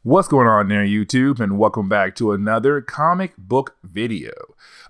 What's going on there, YouTube, and welcome back to another comic book video.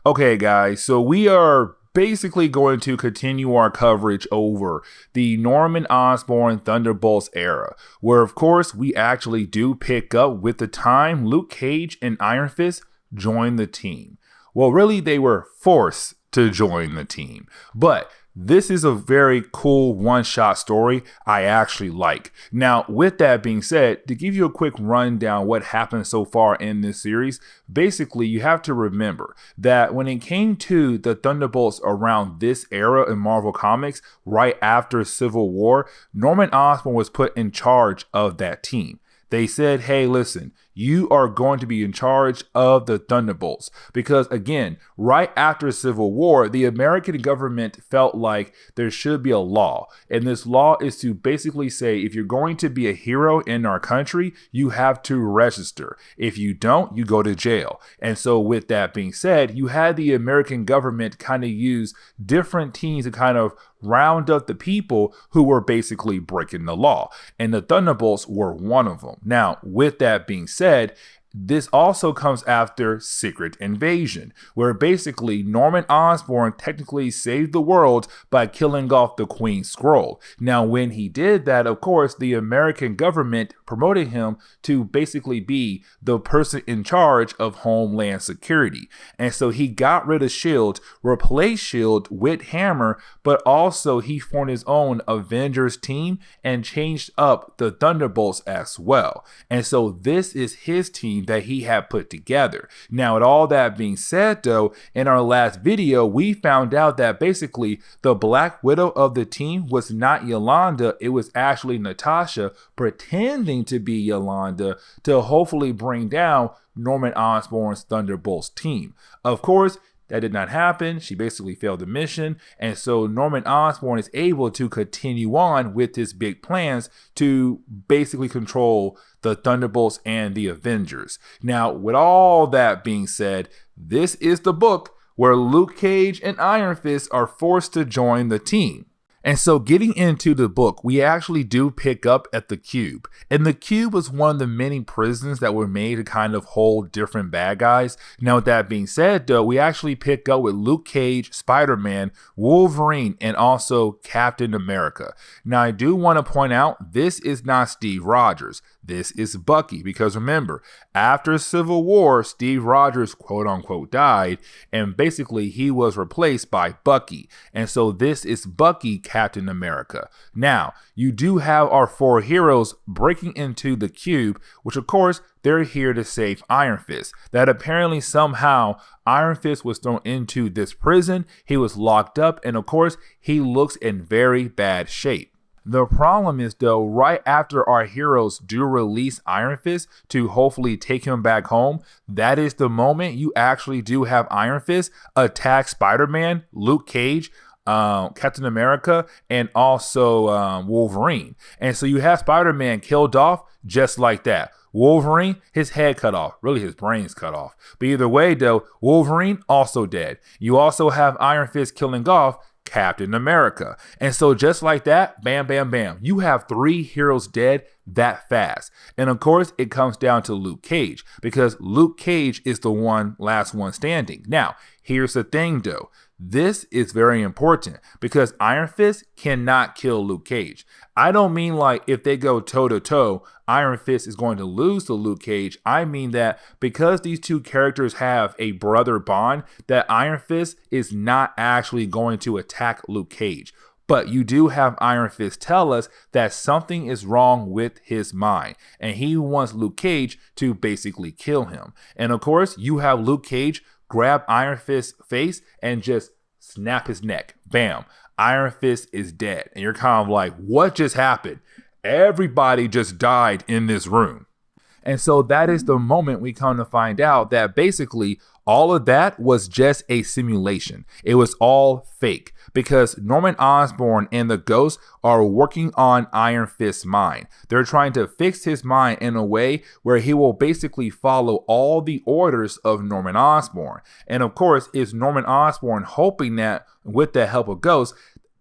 Okay, guys, so we are basically going to continue our coverage over the Norman Osborn Thunderbolts era, where, of course, we actually do pick up with the time Luke Cage and Iron Fist joined the team. Well, really, they were forced to join the team, but this is a very cool one-shot story I actually like. Now, with that being said, to give you a quick rundown what happened so far in this series, basically you have to remember that when it came to the Thunderbolts around this era in Marvel Comics, right after Civil War, Norman Osborn was put in charge of that team. They said, hey, listen, you are going to be in charge of the Thunderbolts. Because again, right after Civil War, the American government felt like there should be a law. And this law is to basically say, if you're going to be a hero in our country, you have to register. If you don't, you go to jail. And so with that being said, you had the American government kind of use different teams to kind of round up the people who were basically breaking the law. And the Thunderbolts were one of them. Now, with that being said, this also comes after Secret Invasion, where basically Norman Osborn technically saved the world by killing off the Queen Skrull. Now, when he did that, of course, the American government promoted him to basically be the person in charge of Homeland Security. And so he got rid of S.H.I.E.L.D., replaced S.H.I.E.L.D. with Hammer, but also he formed his own Avengers team and changed up the Thunderbolts as well. And so this is his team that he had put together. Now, with all that being said, though, in our last video, we found out that basically the Black Widow of the team was not Yolanda. It was actually Natasha pretending to be Yolanda to hopefully bring down Norman Osborn's Thunderbolts team. Of course, that did not happen. She basically failed the mission. And so Norman Osborn is able to continue on with his big plans to basically control the Thunderbolts and the Avengers. Now, with all that being said, this is the book where Luke Cage and Iron Fist are forced to join the team. And so getting into the book, we actually do pick up at the Cube. And the Cube was one of the many prisons that were made to kind of hold different bad guys. Now, with that being said, though, we actually pick up with Luke Cage, Spider-Man, Wolverine, and also Captain America. Now, I do want to point out, this is not Steve Rogers. This is Bucky, because remember, after Civil War, Steve Rogers, quote unquote, died, and basically he was replaced by Bucky. And so this is Bucky, Captain America. Now, you do have our four heroes breaking into the Cube, which of course, they're here to save Iron Fist. That apparently somehow Iron Fist was thrown into this prison, he was locked up, and of course, he looks in very bad shape. The problem is, though, right after our heroes do release Iron Fist to hopefully take him back home, that is the moment you actually do have Iron Fist attack Spider-Man, Luke Cage, Captain America, and also Wolverine. And so you have Spider-Man killed off just like that. Wolverine, his head cut off. Really, his brain's cut off. But either way, though, Wolverine also dead. You also have Iron Fist killing off Captain America. And so just like that, bam, bam, bam, you have three heroes dead that fast. And of course, it comes down to Luke Cage, because Luke Cage is the last one standing. Now, here's the thing, though. This is very important because Iron Fist cannot kill Luke Cage. I don't mean like if they go toe to toe, Iron Fist is going to lose to Luke Cage. I mean that because these two characters have a brother bond, that Iron Fist is not actually going to attack Luke Cage. But you do have Iron Fist tell us that something is wrong with his mind, and he wants Luke Cage to basically kill him. And of course, you have Luke Cage grab Iron Fist's face and just snap his neck. Bam. Iron Fist is dead. And you're kind of like, what just happened? Everybody just died in this room. And so that is the moment we come to find out that basically all of that was just a simulation. It was all fake because Norman Osborn and the Ghost are working on Iron Fist's mind. They're trying to fix his mind in a way where he will basically follow all the orders of Norman Osborn. And of course, it's Norman Osborn hoping that with the help of Ghost,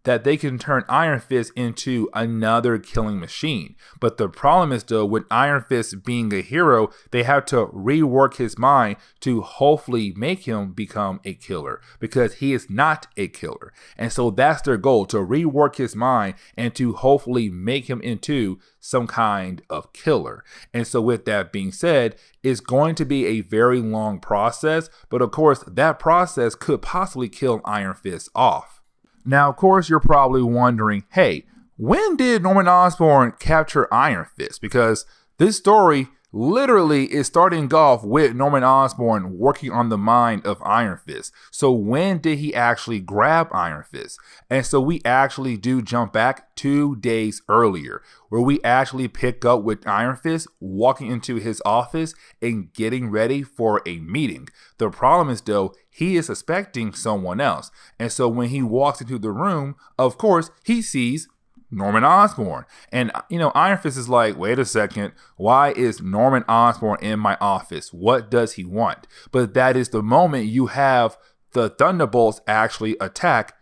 that they can turn Iron Fist into another killing machine. But the problem is, though, with Iron Fist being a hero, they have to rework his mind to hopefully make him become a killer, because he is not a killer. And so that's their goal, to rework his mind and to hopefully make him into some kind of killer. And so with that being said, it's going to be a very long process, but of course that process could possibly kill Iron Fist off. Now, of course, you're probably wondering, hey, when did Norman Osborn capture Iron Fist? Because this story literally is starting off with Norman Osborn working on the mind of Iron Fist. So when did he actually grab Iron Fist? And so we actually do jump back 2 days earlier, where we actually pick up with Iron Fist walking into his office and getting ready for a meeting. The problem is, though, he is suspecting someone else. And so when he walks into the room, of course, he sees Norman Osborn. And, Iron Fist is like, wait a second, why is Norman Osborn in my office? What does he want? But that is the moment you have the Thunderbolts actually attack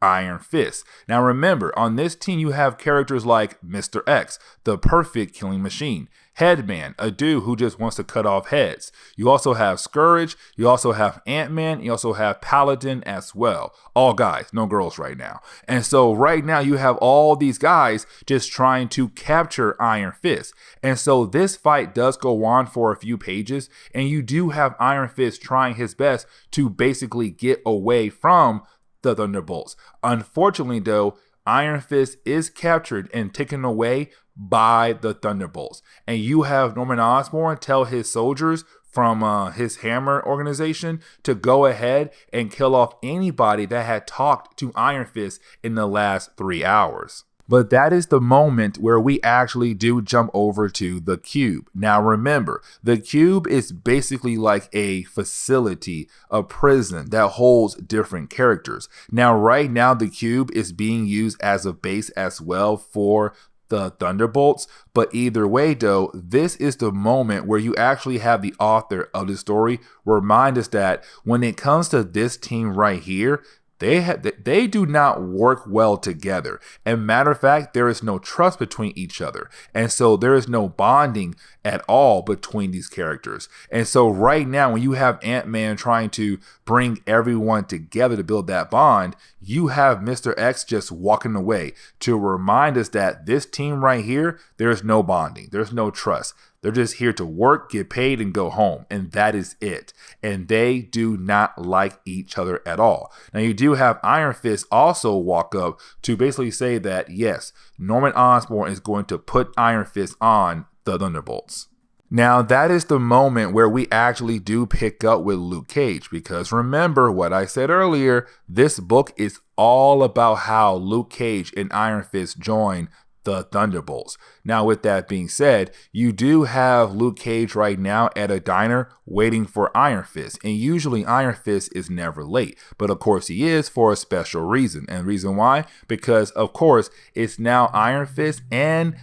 Iron Fist. Now remember, on this team you have characters like Mr. X, the perfect killing machine, Headman, a dude who just wants to cut off heads. You also have Scourge, you also have Ant-Man, you also have Paladin as well. All guys, no girls right now. And so right now you have all these guys just trying to capture Iron Fist. And so this fight does go on for a few pages, and you do have Iron Fist trying his best to basically get away from the Thunderbolts. Unfortunately, though, Iron Fist is captured and taken away by the Thunderbolts. And you have Norman Osborn tell his soldiers from his Hammer organization to go ahead and kill off anybody that had talked to Iron Fist in the last 3 hours. But that is the moment where we actually do jump over to the Cube. Now remember, the Cube is basically like a facility, a prison that holds different characters. Now right now the Cube is being used as a base as well for the Thunderbolts, but either way though, this is the moment where you actually have the author of the story remind us that when it comes to this team right here, they do not work well together. And matter of fact, there is no trust between each other. And so there is no bonding at all between these characters. And so right now, when you have Ant-Man trying to bring everyone together to build that bond, you have Mr. X just walking away to remind us that this team right here, there's no bonding. There's no trust. They're just here to work, get paid, and go home. And that is it. And they do not like each other at all. Now, you do have Iron Fist also walk up to basically say that, yes, Norman Osborn is going to put Iron Fist on the Thunderbolts. Now, that is the moment where we actually do pick up with Luke Cage, because remember what I said earlier, this book is all about how Luke Cage and Iron Fist join the Thunderbolts. Now, with that being said, you do have Luke Cage right now at a diner waiting for Iron Fist, and usually Iron Fist is never late, but of course he is for a special reason. And reason why? Because of course it's now Iron Fist and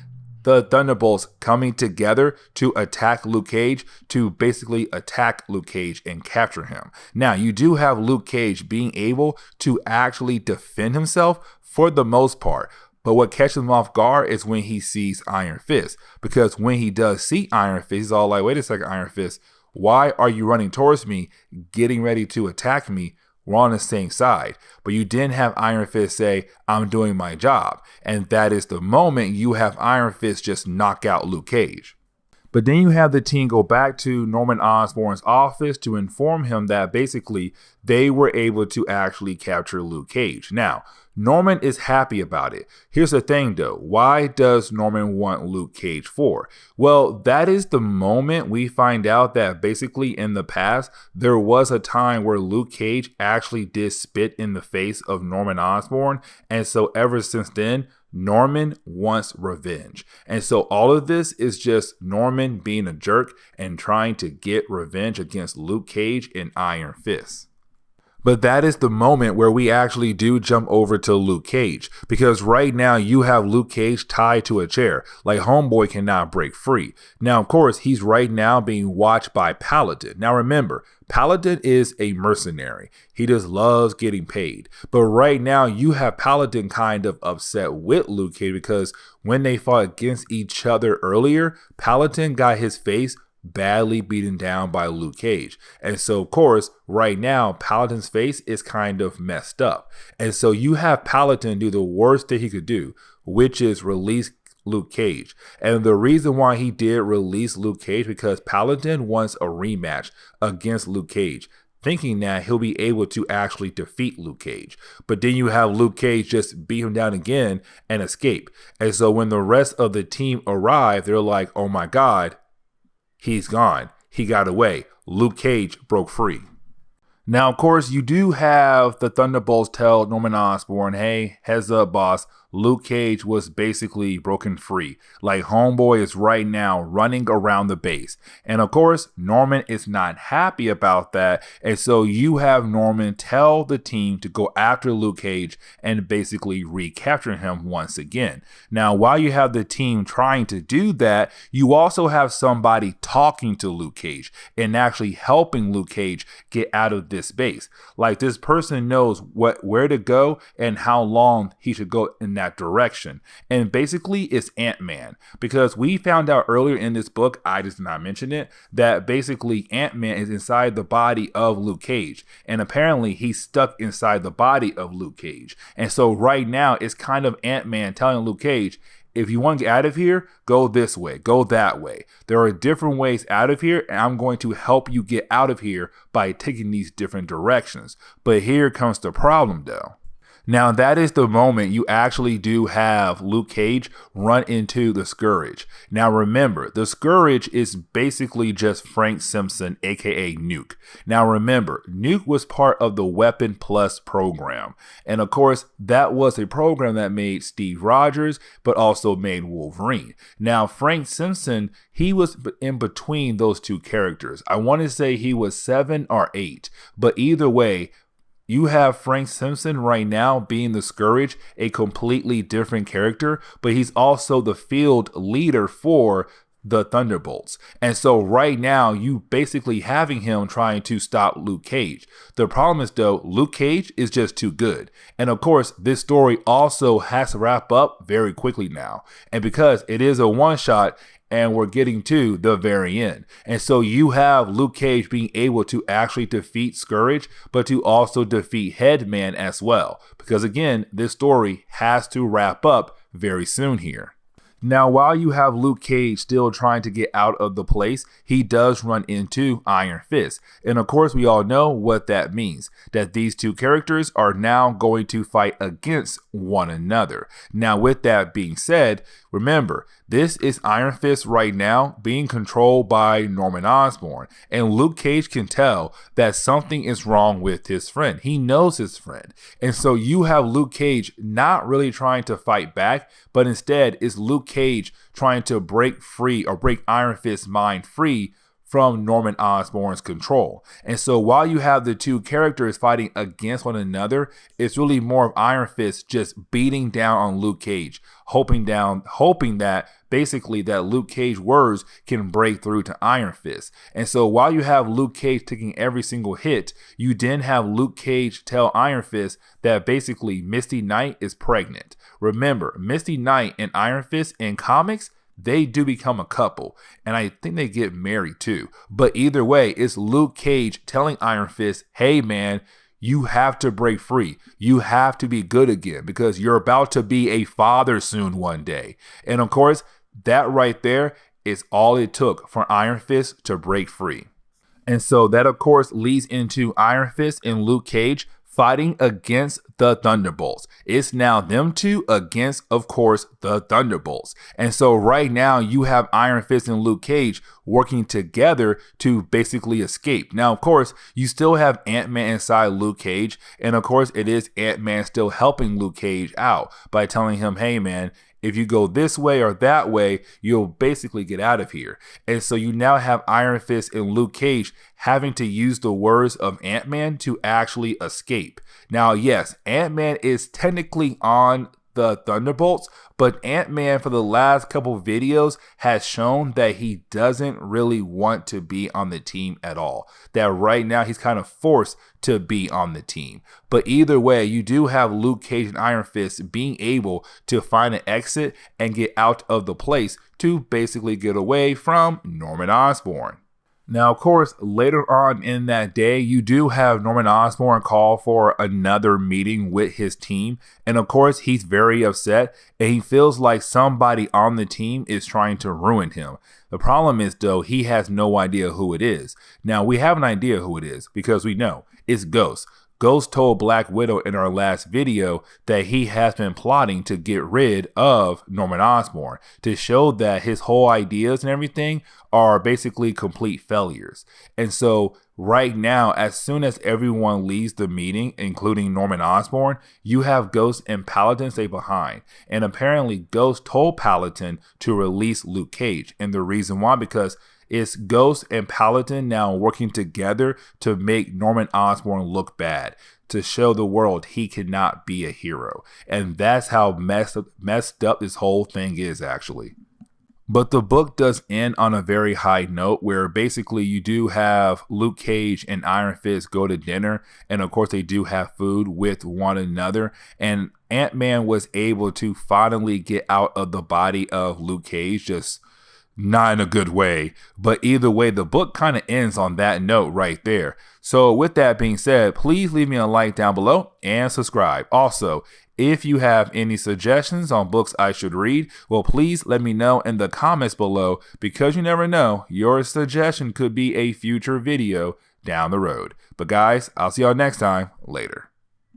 the Thunderbolts coming together to attack Luke Cage, to basically attack Luke Cage and capture him. Now, you do have Luke Cage being able to actually defend himself for the most part. But what catches him off guard is when he sees Iron Fist. Because when he does see Iron Fist, he's all like, wait a second, Iron Fist, why are you running towards me, getting ready to attack me? We're on the same side. But you didn't have Iron Fist say, I'm doing my job. And that is the moment you have Iron Fist just knock out Luke Cage. But then you have the team go back to Norman Osborn's office to inform him that basically they were able to actually capture Luke Cage. Now, Norman is happy about it. Here's the thing though, why does Norman want Luke Cage for? Well, that is the moment we find out that basically in the past, there was a time where Luke Cage actually did spit in the face of Norman Osborn. And so ever since then, Norman wants revenge. And so all of this is just Norman being a jerk and trying to get revenge against Luke Cage and Iron Fist. But that is the moment where we actually do jump over to Luke Cage, because right now you have Luke Cage tied to a chair, like homeboy cannot break free. Now, of course, he's right now being watched by Paladin. Now remember, Paladin is a mercenary. He just loves getting paid. But right now you have Paladin kind of upset with Luke Cage because when they fought against each other earlier, Paladin got his face badly beaten down by Luke Cage. And so, of course, right now, Paladin's face is kind of messed up. And so you have Paladin do the worst that he could do, which is release Luke Cage. And the reason why he did release Luke Cage, because Paladin wants a rematch against Luke Cage, thinking that he'll be able to actually defeat Luke Cage. But then you have Luke Cage just beat him down again and escape. And so when the rest of the team arrive, they're like, oh my God, he's gone. He got away. Luke Cage broke free. Now, of course, you do have the Thunderbolts tell Norman Osborn, hey, heads up, boss. Luke Cage was basically broken free. Like, homeboy is right now running around the base. And of course, Norman is not happy about that. And so you have Norman tell the team to go after Luke Cage and basically recapture him once again. Now, while you have the team trying to do that, you also have somebody talking to Luke Cage and actually helping Luke Cage get out of this base. Like, this person knows where to go and how long he should go in that direction. And basically it's Ant-Man, because we found out earlier in this book, I just did not mention it, that basically Ant-Man is inside the body of Luke Cage, and apparently he's stuck inside the body of Luke Cage. And so right now it's kind of Ant-Man telling Luke Cage, if you want to get out of here, go this way, go that way. There are different ways out of here, and I'm going to help you get out of here by taking these different directions. But here comes the problem though. Now, that is the moment you actually do have Luke Cage run into the Scourge. Now, remember, the Scourge is basically just Frank Simpson, aka Nuke. Now, remember, Nuke was part of the Weapon Plus program. And of course, that was a program that made Steve Rogers, but also made Wolverine. Now, Frank Simpson, he was in between those two characters. I want to say he was 7 or 8, but either way, you have Frank Simpson right now being the Scourge, a completely different character, but he's also the field leader for the Thunderbolts. And so right now, you basically having him trying to stop Luke Cage. The problem is though, Luke Cage is just too good. And of course, this story also has to wrap up very quickly now. And because it is a one-shot, and we're getting to the very end. And so you have Luke Cage being able to actually defeat Scourge, but to also defeat Headman as well. Because again, this story has to wrap up very soon here. Now, while you have Luke Cage still trying to get out of the place, he does run into Iron Fist. And of course, we all know what that means, that these two characters are now going to fight against one another. Now, with that being said, remember, this is Iron Fist right now being controlled by Norman Osborn. And Luke Cage can tell that something is wrong with his friend. He knows his friend. And so you have Luke Cage not really trying to fight back, but instead is Luke Cage trying to break free or break Iron Fist's mind free from Norman Osborn's control. And so while you have the two characters fighting against one another, it's really more of Iron Fist just beating down on Luke Cage, hoping that basically that Luke Cage words can break through to Iron Fist. And so while you have Luke Cage taking every single hit, you then have Luke Cage tell Iron Fist that basically Misty Knight is pregnant. Remember, Misty Knight and Iron Fist in comics, they do become a couple, and I think they get married too. But either way, it's Luke Cage telling Iron Fist, hey man, you have to break free. You have to be good again because you're about to be a father soon one day. And of course, that right there is all it took for Iron Fist to break free. And so that of course leads into Iron Fist and Luke Cage fighting against the Thunderbolts. It's now them two against, of course, the Thunderbolts. And so right now you have Iron Fist and Luke Cage working together to basically escape. Now, of course, you still have Ant-Man inside Luke Cage. And of course, it is Ant-Man still helping Luke Cage out by telling him, hey man, If you go this way or that way, you'll basically get out of here. And so you now have Iron Fist and Luke Cage having to use the words of Ant-Man to actually escape. Now, yes, Ant-Man is technically on the Thunderbolts, but Ant-Man for the last couple videos has shown that he doesn't really want to be on the team at all. That right now he's kind of forced to be on the team. But either way, you do have Luke Cage and Iron Fist being able to find an exit and get out of the place to basically get away from Norman Osborn. Now, of course, later on in that day, you do have Norman Osborn call for another meeting with his team. And of course, he's very upset and he feels like somebody on the team is trying to ruin him. The problem is, though, he has no idea who it is. Now, we have an idea who it is because we know it's Ghost. Ghost told Black Widow in our last video that he has been plotting to get rid of Norman Osborn to show that his whole ideas and everything are basically complete failures. And so right now, as soon as everyone leaves the meeting, including Norman Osborn, you have Ghost and Paladin stay behind. And apparently Ghost told Paladin to release Luke Cage. And the reason why, because it's Ghost and Paladin now working together to make Norman Osborn look bad, to show the world he cannot be a hero. And that's how messed up this whole thing is, actually. But the book does end on a very high note where basically you do have Luke Cage and Iron Fist go to dinner. And of course they do have food with one another. And Ant-Man was able to finally get out of the body of Luke Cage, just not in a good way. But either way, the book kind of ends on that note right there. So with that being said, please leave me a like down below and subscribe. Also, if you have any suggestions on books I should read, well, please let me know in the comments below, because you never know, your suggestion could be a future video down the road. But guys, I'll see y'all next time. Later.